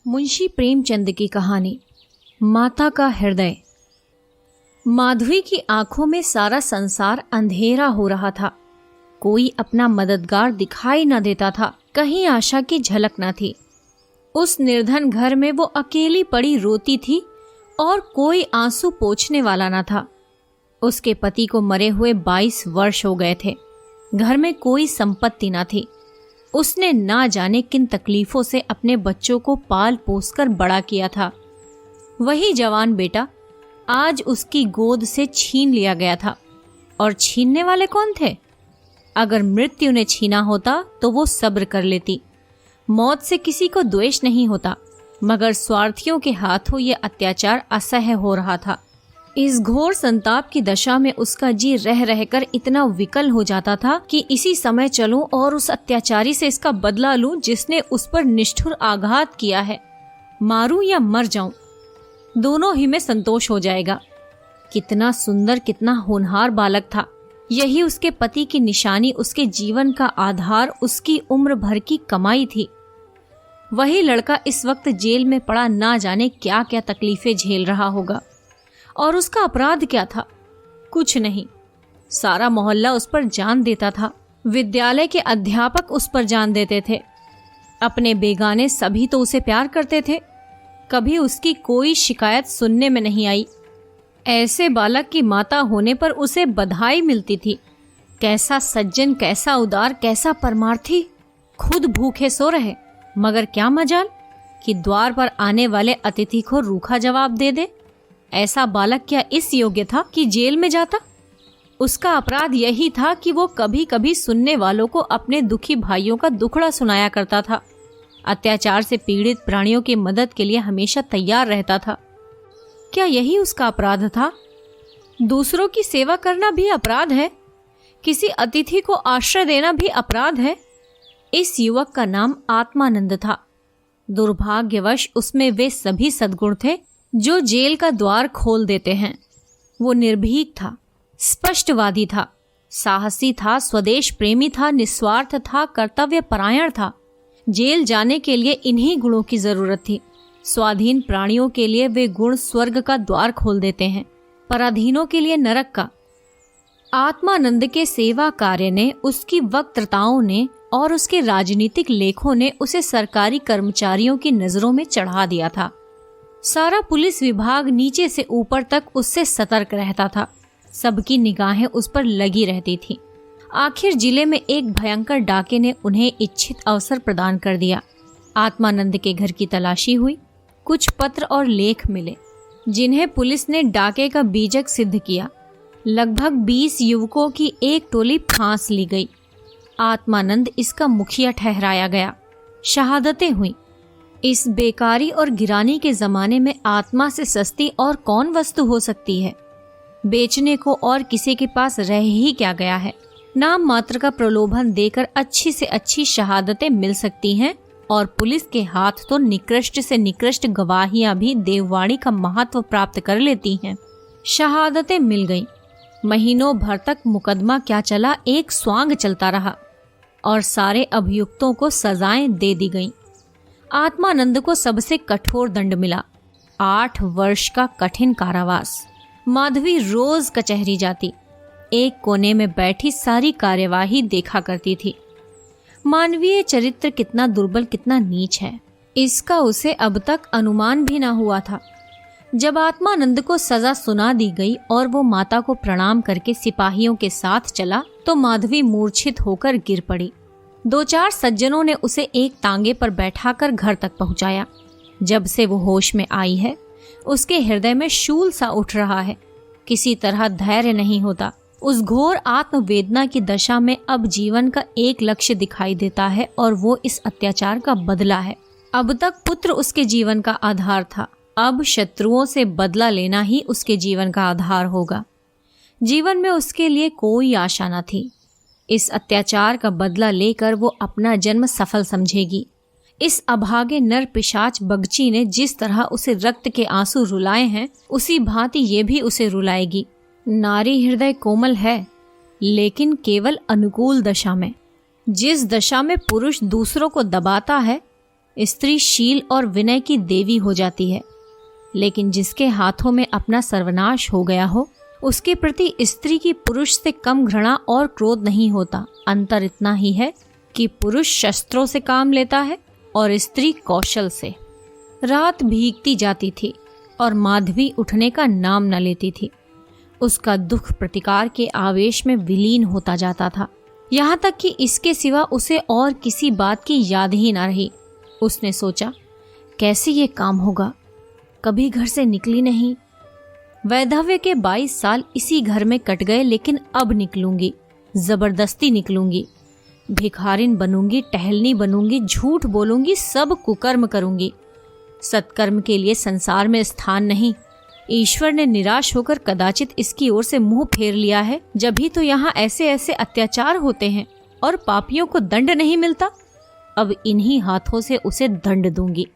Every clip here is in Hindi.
मुंशी प्रेमचंद की कहानी माता का हृदय। माधवी की आंखों में सारा संसार अंधेरा हो रहा था। कोई अपना मददगार दिखाई न देता था, कहीं आशा की झलक न थी। उस निर्धन घर में वो अकेली पड़ी रोती थी और कोई आंसू पोंछने वाला न था। उसके पति को मरे हुए 22 वर्ष हो गए थे। घर में कोई संपत्ति न थी। उसने ना जाने किन तकलीफों से अपने बच्चों को पाल पोस कर बड़ा किया था। वही जवान बेटा आज उसकी गोद से छीन लिया गया था। और छीनने वाले कौन थे? अगर मृत्यु ने छीना होता तो वो सब्र कर लेती। मौत से किसी को द्वेष नहीं होता, मगर स्वार्थियों के हाथों ये अत्याचार असह्य हो रहा था। इस घोर संताप की दशा में उसका जी रह रहकर इतना विकल हो जाता था कि इसी समय चलूं और उस अत्याचारी से इसका बदला लूं जिसने उस पर निष्ठुर आघात किया है। मारूं या मर जाऊं, दोनों ही में संतोष हो जाएगा। कितना सुंदर, कितना होनहार बालक था। यही उसके पति की निशानी, उसके जीवन का आधार, उसकी उम्र भर की कमाई थी। वही लड़का इस वक्त जेल में पड़ा ना जाने क्या क्या तकलीफें झेल रहा होगा। और उसका अपराध क्या था? कुछ नहीं। सारा मोहल्ला उस पर जान देता था। विद्यालय के अध्यापक उस पर जान देते थे। अपने बेगाने सभी तो उसे प्यार करते थे। कभी उसकी कोई शिकायत सुनने में नहीं आई। ऐसे बालक की माता होने पर उसे बधाई मिलती थी। कैसा सज्जन, कैसा उदार, कैसा परमार्थी। खुद भूखे सो रहे, मगर क्या मजाल कि द्वार पर आने वाले अतिथि को रूखा जवाब दे दे। ऐसा बालक क्या इस योग्य था कि जेल में जाता? उसका अपराध यही था कि वो कभी कभी सुनने वालों को अपने दुखी भाइयों का दुखड़ा सुनाया करता था। अत्याचार से पीड़ित प्राणियों की मदद के लिए हमेशा तैयार रहता था। क्या यही उसका अपराध था? दूसरों की सेवा करना भी अपराध है। किसी अतिथि को आश्रय देना भी अपराध है। इस युवक का नाम आत्मानंद था। दुर्भाग्यवश उसमें वे सभी सद्गुण थे जो जेल का द्वार खोल देते हैं। वो निर्भीक था, स्पष्टवादी था, साहसी था, स्वदेश प्रेमी था, निस्वार्थ था, कर्तव्य परायण था। जेल जाने के लिए इन्हीं गुणों की जरूरत थी। स्वाधीन प्राणियों के लिए वे गुण स्वर्ग का द्वार खोल देते हैं, पराधीनों के लिए नरक का। आत्मानंद के सेवा कार्य ने, उसकी वक्तृताओं ने और उसके राजनीतिक लेखों ने उसे सरकारी कर्मचारियों की नजरों में चढ़ा दिया था। सारा पुलिस विभाग नीचे से ऊपर तक उससे सतर्क रहता था। सबकी निगाहें उस पर लगी रहती थीं। आखिर जिले में एक भयंकर डाके ने उन्हें इच्छित अवसर प्रदान कर दिया। आत्मानंद के घर की तलाशी हुई। कुछ पत्र और लेख मिले जिन्हें पुलिस ने डाके का बीजक सिद्ध किया। लगभग 20 युवकों की एक टोली फांस ली गई। आत्मानंद इसका मुखिया ठहराया गया। शहादतें हुई। इस बेकारी और गिरानी के जमाने में आत्मा से सस्ती और कौन वस्तु हो सकती है? बेचने को और किसी के पास रह ही क्या गया है? नाम मात्र का प्रलोभन देकर अच्छी से अच्छी शहादतें मिल सकती हैं और पुलिस के हाथ तो निकृष्ट से निकृष्ट गवाहियां भी देववाणी का महत्व प्राप्त कर लेती हैं। शहादतें मिल गईं। महीनों भर तक मुकदमा क्या चला, एक स्वांग चलता रहा और सारे अभियुक्तों को सजाएं दे दी गईं। आत्मानंद को सबसे कठोर दंड मिला, 8 वर्ष का कठिन कारावास। माधवी रोज कचहरी जाती, एक कोने में बैठी सारी कार्यवाही देखा करती थी। मानवीय चरित्र कितना दुर्बल, कितना नीच है, इसका उसे अब तक अनुमान भी न हुआ था। जब आत्मानंद को सजा सुना दी गई और वो माता को प्रणाम करके सिपाहियों के साथ चला तो माधवी मूर्छित होकर गिर पड़ी। 2-4 सज्जनों ने उसे एक तांगे पर बैठाकर घर तक पहुंचाया। जब से वो होश में आई है, उसके हृदय में शूल सा उठ रहा है। किसी तरह धैर्य नहीं होता। उस घोर आत्मवेदना की दशा में अब जीवन का एक लक्ष्य दिखाई देता है और वो इस अत्याचार का बदला है। अब तक पुत्र उसके जीवन का आधार था, अब शत्रुओं से बदला लेना ही उसके जीवन का आधार होगा। जीवन में उसके लिए कोई आशा न थी। इस अत्याचार का बदला लेकर वो अपना जन्म सफल समझेगी। इस अभागे नर पिशाच बगची ने जिस तरह उसे रक्त के आंसू रुलाए हैं, उसी भांति ये भी उसे रुलाएगी। नारी हृदय कोमल है, लेकिन केवल अनुकूल दशा में। जिस दशा में पुरुष दूसरों को दबाता है, स्त्री शील और विनय की देवी हो जाती है, लेकिन जिसके हाथों में अपना सर्वनाश हो गया हो उसके प्रति स्त्री की पुरुष से कम घृणा और क्रोध नहीं होता। अंतर इतना ही है कि पुरुष शस्त्रों से काम लेता है और स्त्री कौशल से। रात भीगती जाती थी और माधवी उठने का नाम न लेती थी। उसका दुख प्रतिकार के आवेश में विलीन होता जाता था, यहाँ तक कि इसके सिवा उसे और किसी बात की याद ही न रही। उसने सोचा, कैसे ये काम होगा, कभी घर से निकली नहीं। वैधव्य के 22 साल इसी घर में कट गए, लेकिन अब निकलूंगी, जबरदस्ती निकलूंगी। भिखारिन बनूंगी, टहलनी बनूंगी, झूठ बोलूंगी, सब कुकर्म करूंगी। सत्कर्म के लिए संसार में स्थान नहीं। ईश्वर ने निराश होकर कदाचित इसकी ओर से मुंह फेर लिया है, जब भी तो यहाँ ऐसे ऐसे अत्याचार होते हैं और पापियों को दंड नहीं मिलता। अब इन्हीं हाथों से उसे दंड दूंगी।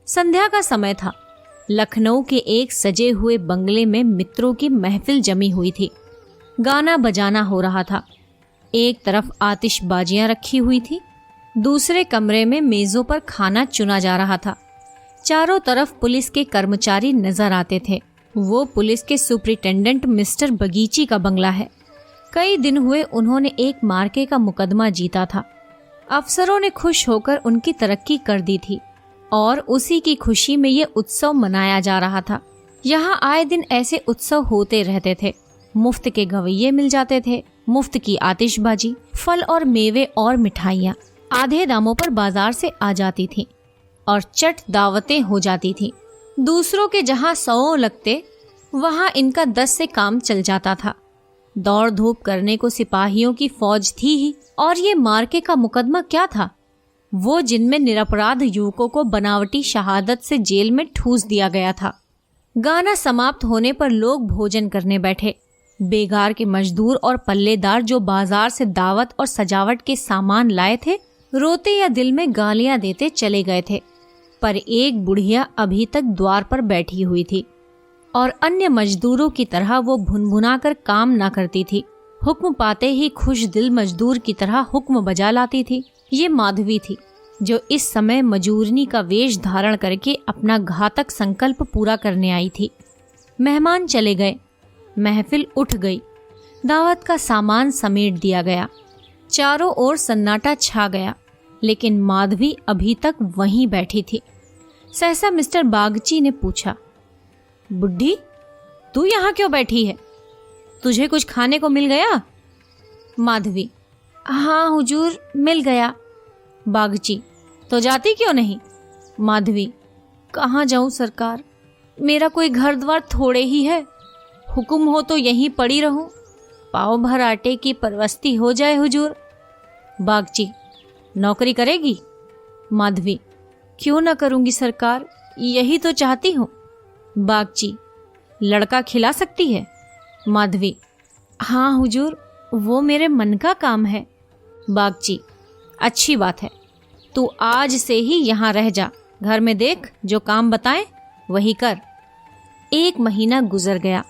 संध्या का समय था। लखनऊ के एक सजे हुए बंगले में मित्रों की महफिल जमी हुई थी। गाना बजाना हो रहा था। एक तरफ आतिशबाजियां रखी हुई थी, दूसरे कमरे में मेजों पर खाना चुना जा रहा था। चारों तरफ पुलिस के कर्मचारी नजर आते थे। वो पुलिस के सुपरिटेंडेंट मिस्टर बगीची का बंगला है। कई दिन हुए उन्होंने एक मार्के का मुकदमा जीता था। अफसरों ने खुश होकर उनकी तरक्की कर दी थी और उसी की खुशी में ये उत्सव मनाया जा रहा था। यहाँ आए दिन ऐसे उत्सव होते रहते थे। मुफ्त के गवैये मिल जाते थे, मुफ्त की आतिशबाजी, फल और मेवे और मिठाइयाँ आधे दामों पर बाजार से आ जाती थी और चट दावतें हो जाती थी। दूसरों के जहाँ 100 लगते वहाँ इनका 10 से काम चल जाता था। दौड़ धूप करने को सिपाहियों की फौज थी ही, और ये मार्के का मुकदमा क्या था, वो जिनमें निरपराध युवकों को बनावटी शहादत से जेल में ठूस दिया गया था। गाना समाप्त होने पर लोग भोजन करने बैठे। बेगार के मजदूर और पल्लेदार जो बाजार से दावत और सजावट के सामान लाए थे, रोते या दिल में गालियां देते चले गए थे। पर एक बुढ़िया अभी तक द्वार पर बैठी हुई थी और अन्य मजदूरों की तरह वो भुनभुना कर काम न करती थी। हुक्म पाते ही खुश दिल मजदूर की तरह हुक्म बजा लाती थी। ये माधवी थी जो इस समय मजूरनी का वेश धारण करके अपना घातक संकल्प पूरा करने आई थी। मेहमान चले गए, महफिल उठ गई, दावत का सामान समेट दिया गया, चारों ओर सन्नाटा छा गया, लेकिन माधवी अभी तक वहीं बैठी थी। सहसा मिस्टर बागची ने पूछा, बुड्ढी, तू यहाँ क्यों बैठी है? तुझे कुछ खाने को मिल गया? माधवी, हाँ हुजूर, मिल गया। बागची, तो जाती क्यों नहीं? माधवी, कहाँ जाऊं सरकार, मेरा कोई घर द्वार थोड़े ही है। हुक्म हो तो यहीं पड़ी रहूं, पाव भर आटे की परवस्ती हो जाए हुजूर। बागची, नौकरी करेगी? माधवी, क्यों न करूंगी सरकार, यही तो चाहती हूँ। बागची, लड़का खिला सकती है? माधवी, हाँ हुजूर, वो मेरे मन का काम है। बागची, अच्छी बात है, तू आज से ही यहाँ रह जा। घर में देख, जो काम बताएं वही कर। 1 महीना गुजर गया।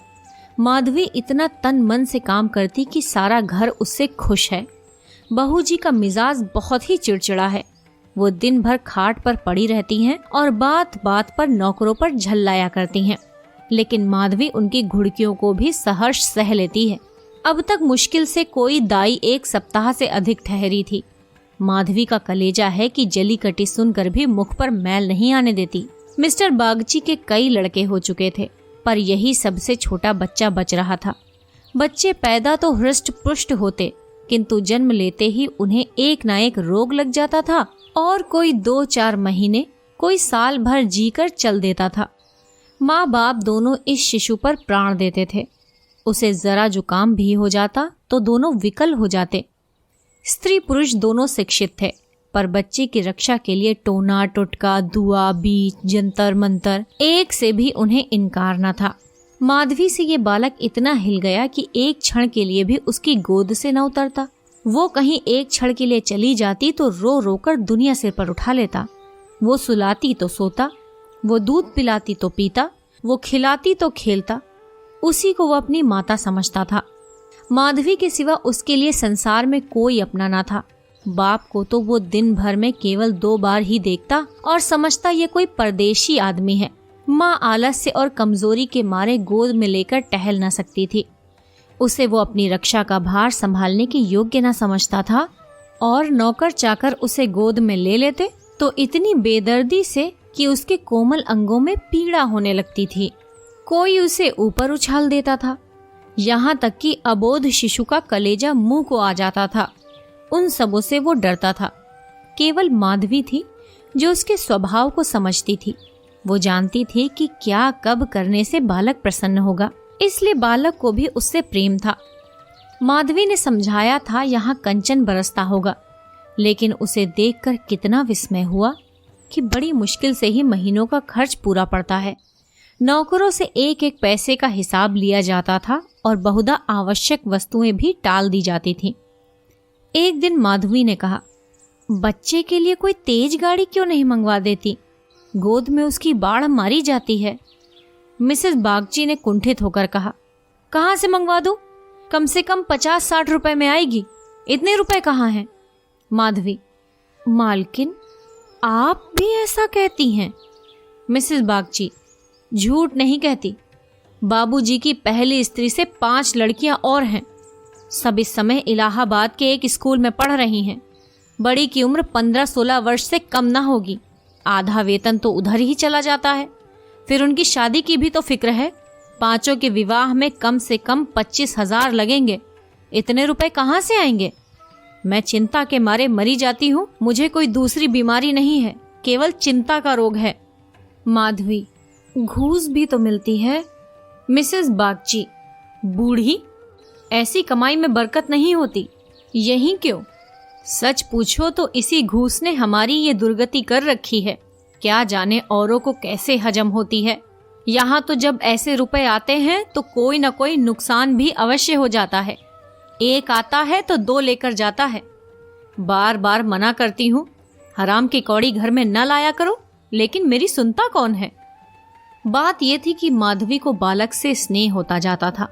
माधवी इतना तन मन से काम करती कि सारा घर उससे खुश है। बहू जी का मिजाज बहुत ही चिड़चिड़ा है। वो दिन भर खाट पर पड़ी रहती हैं और बात बात पर नौकरों पर झल्लाया करती हैं, लेकिन माधवी उनकी घुड़कियों को भी सहर्ष सह लेती है। अब तक मुश्किल से कोई दाई 1 सप्ताह से अधिक ठहरी थी। माधवी का कलेजा है कि जली कटी सुनकर भी मुख पर मैल नहीं आने देती। मिस्टर बागची के कई लड़के हो चुके थे, पर यही सबसे छोटा बच्चा बच रहा था। बच्चे पैदा तो हृष्ट पुष्ट होते, किंतु जन्म लेते ही उन्हें एक ना एक रोग लग जाता था और कोई 2-4 महीने, कोई साल भर जीकर चल देता था। माँ बाप दोनों इस शिशु पर प्राण देते थे। उसे जरा जुकाम भी हो जाता तो दोनों विकल हो जाते। स्त्री पुरुष दोनों शिक्षित थे, पर बच्चे की रक्षा के लिए टोना टुटका, दुआ, बीच, जंतर मंतर, एक से भी उन्हें इनकार न था। माधवी से ये बालक इतना हिल गया कि एक क्षण के लिए भी उसकी गोद से न उतरता। वो कहीं एक क्षण के लिए चली जाती तो रो रो कर दुनिया सिर पर उठा लेता। वो सुलाती तो सोता, वो दूध पिलाती तो पीता, वो खिलाती तो खेलता। उसी को वो अपनी माता समझता था। माधवी के सिवा उसके लिए संसार में कोई अपना ना था। बाप को तो वो दिन भर में केवल 2 बार ही देखता और समझता ये कोई परदेशी आदमी है। माँ आलस्य और कमजोरी के मारे गोद में लेकर टहल न सकती थी। उसे वो अपनी रक्षा का भार संभालने के योग्य न समझता था और नौकर चाकर उसे गोद में ले लेते तो इतनी बेदर्दी से कि उसके कोमल अंगों में पीड़ा होने लगती थी। कोई उसे ऊपर उछाल देता था, यहाँ तक कि अबोध शिशु का कलेजा मुंह को आ जाता था। उन सबों से वो डरता था। केवल माधवी थी जो उसके स्वभाव को समझती थी। वो जानती थी कि क्या कब करने से बालक प्रसन्न होगा, इसलिए बालक को भी उससे प्रेम था। माधवी ने समझाया था यहाँ कंचन बरसता होगा, लेकिन उसे देखकर कितना विस्मय हुआ कि बड़ी मुश्किल से ही महीनों का खर्च पूरा पड़ता है। नौकरों से एक एक पैसे का हिसाब लिया जाता था और बहुधा आवश्यक वस्तुएं भी टाल दी जाती थीं। एक दिन माधवी ने कहा, बच्चे के लिए कोई तेज गाड़ी क्यों नहीं मंगवा देती? गोद में उसकी बाढ़ मारी जाती है। मिसेस बागची ने कुंठित होकर कहा, कहाँ से मंगवा दूं? कम से कम 50-60 रुपए में आएगी। इतने रुपए कहाँ हैं? माधवी, मालकिन आप भी ऐसा कहती हैं? मिसेस बागची, झूठ नहीं कहती। बाबूजी की पहली स्त्री से 5 लड़कियां और हैं। सब इस समय इलाहाबाद के एक स्कूल में पढ़ रही हैं। बड़ी की उम्र 15-16 वर्ष से कम ना होगी। आधा वेतन तो उधर ही चला जाता है। फिर उनकी शादी की भी तो फिक्र है। 5 के विवाह में कम से कम 25,000 लगेंगे। इतने रुपए कहाँ से आएंगे? मैं चिंता के मारे मरी जाती हूँ। मुझे कोई दूसरी बीमारी नहीं है, केवल चिंता का रोग है। माधवी, घूस भी तो मिलती है। मिसेस बागची, बूढ़ी, ऐसी कमाई में बरकत नहीं होती। यही क्यों? सच पूछो तो इसी घूस ने हमारी ये दुर्गति कर रखी है। क्या जाने औरों को कैसे हजम होती है। यहाँ तो जब ऐसे रुपए आते हैं तो कोई न कोई नुकसान भी अवश्य हो जाता है। एक आता है तो 2 लेकर जाता है। बार बार मना करती हूँ, हराम की कौड़ी घर में न लाया करो, लेकिन मेरी सुनता कौन है। बात यह थी कि माधवी को बालक से स्नेह होता जाता था।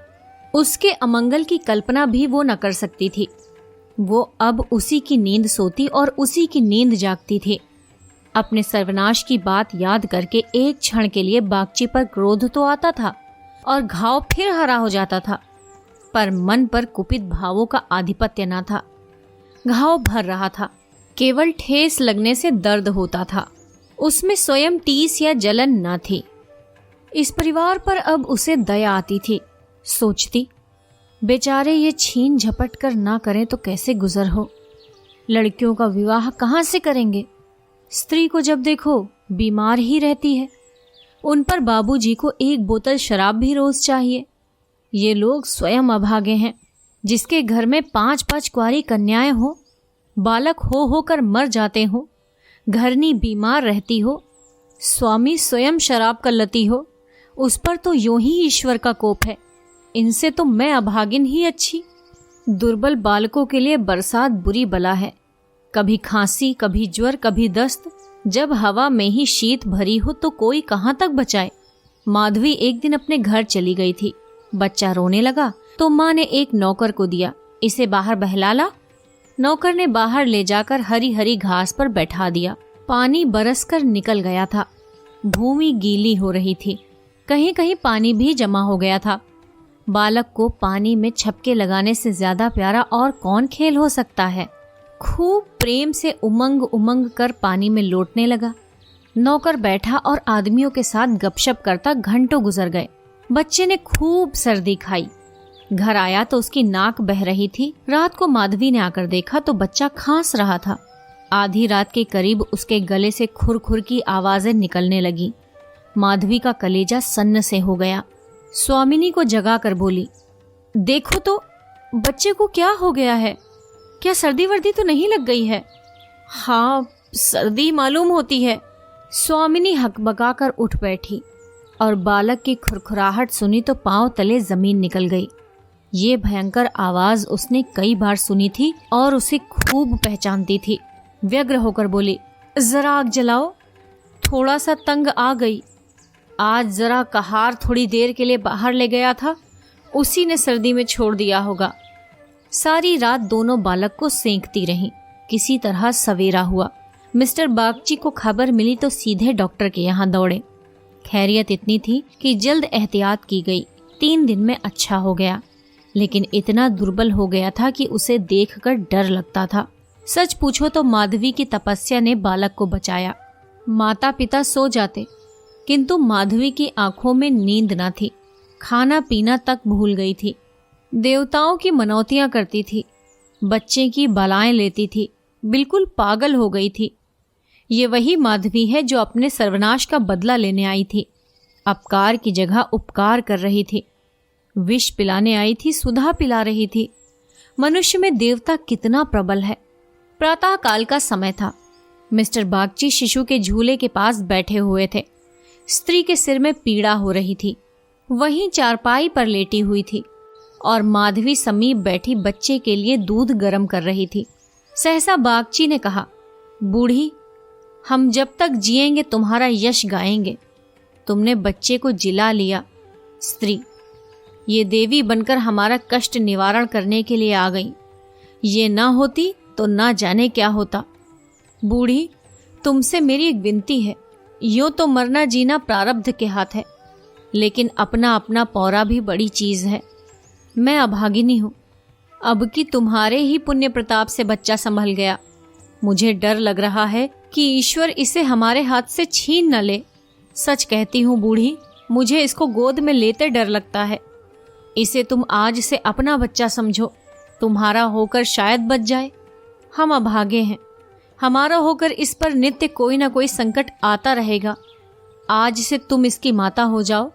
उसके अमंगल की कल्पना भी वो न कर सकती थी। वो अब उसी की नींद सोती और उसी की नींद जागती थी। अपने सर्वनाश की बात याद करके एक क्षण के लिए बागची पर क्रोध तो आता था और घाव फिर हरा हो जाता था, पर मन पर कुपित भावों का आधिपत्य न था। घाव भर रहा था, केवल ठेस लगने से दर्द होता था। उसमें स्वयं टीस या जलन न थी। इस परिवार पर अब उसे दया आती थी। सोचती, बेचारे ये छीन झपट कर ना करें तो कैसे गुजर हो। लड़कियों का विवाह कहाँ से करेंगे? स्त्री को जब देखो बीमार ही रहती है। उन पर बाबूजी को 1 बोतल शराब भी रोज चाहिए। ये लोग स्वयं अभागे हैं। जिसके घर में 5-5 कुंवारी कन्याएं हो, बालक हो होकर मर जाते हो, घरनी बीमार रहती हो, स्वामी स्वयं शराब का लती हो, उस पर तो यूं ही ईश्वर का कोप है। इनसे तो मैं अभागिन ही अच्छी। दुर्बल बालकों के लिए बरसात बुरी बला है। कभी खांसी, कभी ज्वर, कभी दस्त। जब हवा में ही शीत भरी हो तो कोई कहाँ तक बचाए। माधवी एक दिन अपने घर चली गई थी। बच्चा रोने लगा तो माँ ने एक नौकर को दिया, इसे बाहर बहला ला। नौकर ने बाहर ले जाकर हरी हरी घास पर बैठा दिया। पानी बरसकर निकल गया था। भूमि गीली हो रही थी, कहीं कहीं पानी भी जमा हो गया था। बालक को पानी में छपके लगाने से ज्यादा प्यारा और कौन खेल हो सकता है। खूब प्रेम से उमंग उमंग कर पानी में लौटने लगा। नौकर बैठा और आदमियों के साथ गपशप करता घंटों गुजर गए। बच्चे ने खूब सर्दी खाई। घर आया तो उसकी नाक बह रही थी। रात को माधवी ने आकर देखा तो बच्चा खांस रहा था। आधी रात के करीब उसके गले से खुर-खुर की आवाजें निकलने लगी। माधवी का कलेजा सन्न से हो गया। स्वामिनी को जगा कर बोली, देखो तो बच्चे को क्या हो गया है? क्या सर्दी वर्दी तो नहीं लग गई है? हाँ, सर्दी मालूम होती है। स्वामिनी हकबका कर उठ बैठी और बालक की खुरखुराहट सुनी तो पांव तले जमीन निकल गई। ये भयंकर आवाज उसने कई बार सुनी थी और उसे खूब पहचानती थी। व्यग्र होकर बोली, जरा आग जलाओ। थोड़ा सा तंग आ गई। आज जरा कहार थोड़ी देर के लिए बाहर ले गया था, उसी ने सर्दी में छोड़ दिया होगा। सारी रात दोनों बालक को सेंकती रहीं। किसी तरह सवेरा हुआ। मिस्टर बागची को खबर मिली तो सीधे डॉक्टर के यहाँ दौड़े। खैरियत इतनी थी कि जल्द एहतियात की गई। 3 दिन में अच्छा हो गया, लेकिन इतना दुर्बल हो गया था कि उसे देखकर डर लगता था। सच पूछो तो माधवी की तपस्या ने बालक को बचाया। माता पिता सो जाते, किंतु माधवी की आंखों में नींद न थी। खाना पीना तक भूल गई थी। देवताओं की मनौतियां करती थी, बच्चे की बलाएं लेती थी, बिल्कुल पागल हो गई थी। ये वही माधवी है जो अपने सर्वनाश का बदला लेने आई थी। अपकार की जगह उपकार कर रही थी। विष पिलाने आई थी, सुधा पिला रही थी। मनुष्य में देवता कितना प्रबल है। प्रातः काल का समय था। मिस्टर बागची शिशु के झूले के पास बैठे हुए थे। स्त्री के सिर में पीड़ा हो रही थी, वहीं चारपाई पर लेटी हुई थी और माधवी समीप बैठी बच्चे के लिए दूध गर्म कर रही थी। सहसा बागची ने कहा, बूढ़ी, हम जब तक जिएंगे तुम्हारा यश गाएंगे। तुमने बच्चे को जिला लिया। स्त्री, ये देवी बनकर हमारा कष्ट निवारण करने के लिए आ गई। ये ना होती तो ना जाने क्या होता। बूढ़ी, तुमसे मेरी एक विनती है। यूं तो मरना जीना प्रारब्ध के हाथ है, लेकिन अपना अपना पौरा भी बड़ी चीज है। मैं अभागिनी हूं। अब कि तुम्हारे ही पुण्य प्रताप से बच्चा संभल गया। मुझे डर लग रहा है कि ईश्वर इसे हमारे हाथ से छीन न ले। सच कहती हूँ बूढ़ी, मुझे इसको गोद में लेते डर लगता है। इसे तुम आज से अपना बच्चा समझो। तुम्हारा होकर शायद बच जाए। हम अभागे हैं। हमारा होकर इस पर नित्य कोई ना कोई संकट आता रहेगा। आज से तुम इसकी माता हो जाओ।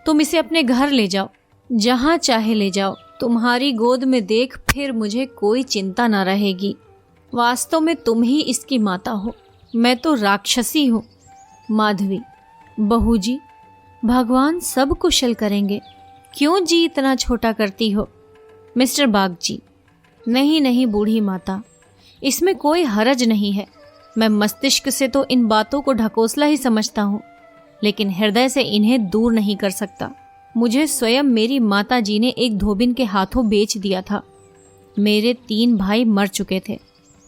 तुम इसे अपने घर ले जाओ, जहां चाहे ले जाओ। तुम्हारी गोद में देख फिर मुझे कोई चिंता न रहेगी। वास्तव में तुम ही इसकी माता हो, मैं तो राक्षसी हूँ। माधवी, बहू जी, भगवान सब कुशल करेंगे। क्यों जी इतना छोटा करती हो? मिस्टर बागची, नहीं नहीं बूढ़ी माता, इसमें कोई हरज नहीं है। मैं मस्तिष्क से तो इन बातों को ढकोसला ही समझता हूँ, लेकिन हृदय से इन्हें दूर नहीं कर सकता। मुझे स्वयं मेरी माता जी ने एक धोबिन के हाथों बेच दिया था। मेरे 3 भाई मर चुके थे।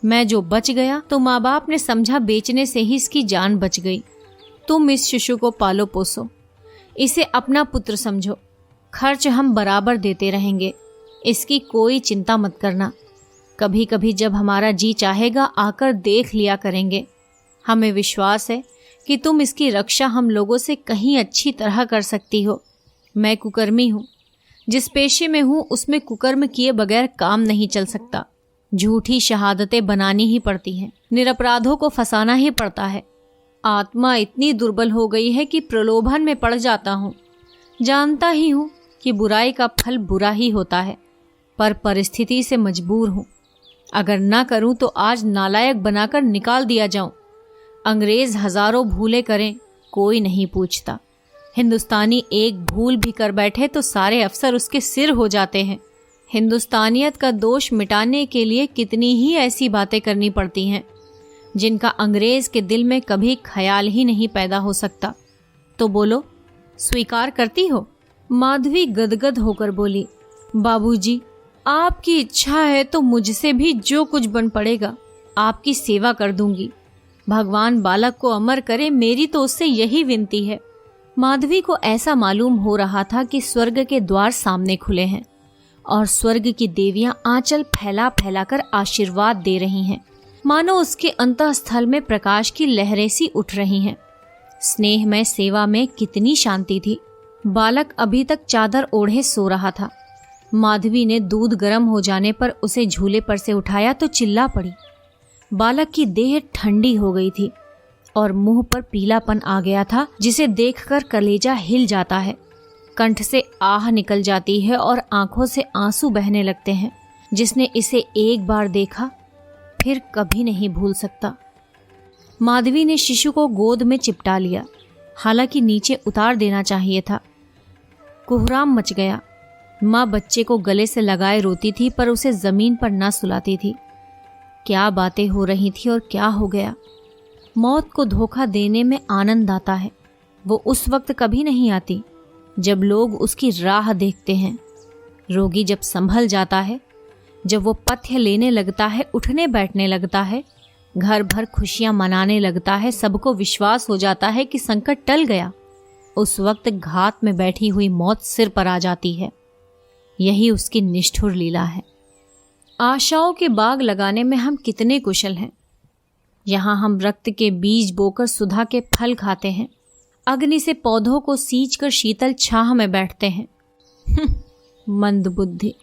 मैं जो बच गया तो माँ बाप ने समझा बेचने से ही इसकी जान बच गई। तुम इस शिशु को पालो पोसो, इसे अपना पुत्र समझो। खर्च हम बराबर देते रहेंगे, इसकी कोई चिंता मत करना। कभी कभी जब हमारा जी चाहेगा आकर देख लिया करेंगे। हमें विश्वास है कि तुम इसकी रक्षा हम लोगों से कहीं अच्छी तरह कर सकती हो। मैं कुकर्मी हूँ। जिस पेशे में हूँ उसमें कुकर्म किए बगैर काम नहीं चल सकता। झूठी शहादतें बनानी ही पड़ती हैं, निरपराधों को फंसाना ही पड़ता है। आत्मा इतनी दुर्बल हो गई है कि प्रलोभन में पड़ जाता हूँ। जानता ही हूँ कि बुराई का फल बुरा ही होता है, पर परिस्थिति से मजबूर हूँ। अगर ना करूँ तो आज नालायक बनाकर निकाल दिया जाऊं। अंग्रेज हजारों भूले करें, कोई नहीं पूछता। हिंदुस्तानी एक भूल भी कर बैठे तो सारे अफसर उसके सिर हो जाते हैं। हिंदुस्तानियत का दोष मिटाने के लिए कितनी ही ऐसी बातें करनी पड़ती हैं जिनका अंग्रेज के दिल में कभी ख्याल ही नहीं पैदा हो सकता। तो बोलो, स्वीकार करती हो? माधवी गदगद होकर बोली, बाबूजी, आपकी इच्छा है तो मुझसे भी जो कुछ बन पड़ेगा आपकी सेवा कर दूंगी। भगवान बालक को अमर करे, मेरी तो उससे यही विनती है। माधवी को ऐसा मालूम हो रहा था कि स्वर्ग के द्वार सामने खुले हैं और स्वर्ग की देवियां आंचल फैला फैला कर आशीर्वाद दे रही हैं, मानो उसके अंतःस्थल में प्रकाश की लहरें सी उठ रही हैं। स्नेहमय सेवा में कितनी शांति थी। बालक अभी तक चादर ओढ़े सो रहा था। माधवी ने दूध गर्म हो जाने पर उसे झूले पर से उठाया तो चिल्ला पड़ी। बालक की देह ठंडी हो गई थी और मुंह पर पीलापन आ गया था, जिसे देखकर कलेजा हिल जाता है। कंठ से आह निकल जाती है और आंखों से आंसू बहने लगते हैं। जिसने इसे एक बार देखा फिर कभी नहीं भूल सकता। माधवी ने शिशु को गोद में चिपटा लिया, हालांकि नीचे उतार देना चाहिए था। कोहराम मच गया। माँ बच्चे को गले से लगाए रोती थी, पर उसे जमीन पर न सुलाती थी। क्या बातें हो रही थी और क्या हो गया। मौत को धोखा देने में आनंद आता है। वो उस वक्त कभी नहीं आती जब लोग उसकी राह देखते हैं। रोगी जब संभल जाता है जब वो पथ्य लेने लगता है, उठने बैठने लगता है, घर भर खुशियां मनाने लगता है, सबको विश्वास हो जाता है कि संकट टल गया, उस वक्त घात में बैठी हुई मौत सिर पर आ जाती है। यही उसकी निष्ठुर लीला है। आशाओं के बाग लगाने में हम कितने कुशल हैं। यहाँ हम रक्त के बीज बोकर सुधा के फल खाते हैं, अग्नि से पौधों को सींचकर शीतल छाह में बैठते हैं। मंद बुद्धि।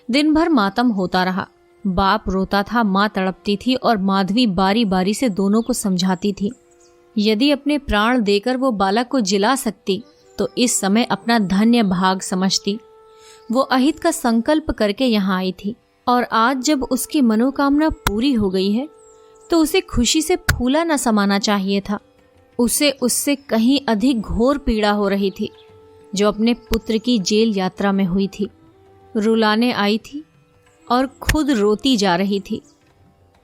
दिन भर मातम होता रहा। बाप रोता था, माँ तड़पती थी और माधवी बारी बारी से दोनों को समझाती थी। यदि अपने प्राण देकर वो बालक को जिला सकती तो इस समय अपना धन्य भाग समझती। वो अहित का संकल्प करके यहाँ आई थी और आज जब उसकी मनोकामना पूरी हो गई है तो उसे खुशी से फूला न समाना चाहिए था। उसे उससे कहीं अधिक घोर पीड़ा हो रही थी जो अपने पुत्र की जेल यात्रा में हुई थी। रुलाने आई थी और खुद रोती जा रही थी।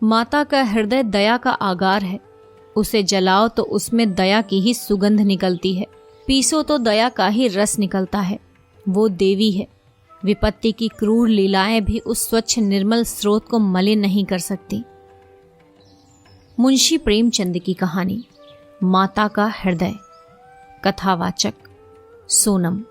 माता का हृदय दया का आगार है। उसे जलाओ तो उसमें दया की ही सुगंध निकलती है, पीसो तो दया का ही रस निकलता है। वो देवी है। विपत्ति की क्रूर लीलाएं भी उस स्वच्छ निर्मल स्रोत को मलिन नहीं कर सकती। मुंशी प्रेमचंद की कहानी माता का हृदय। कथावाचक सोनम।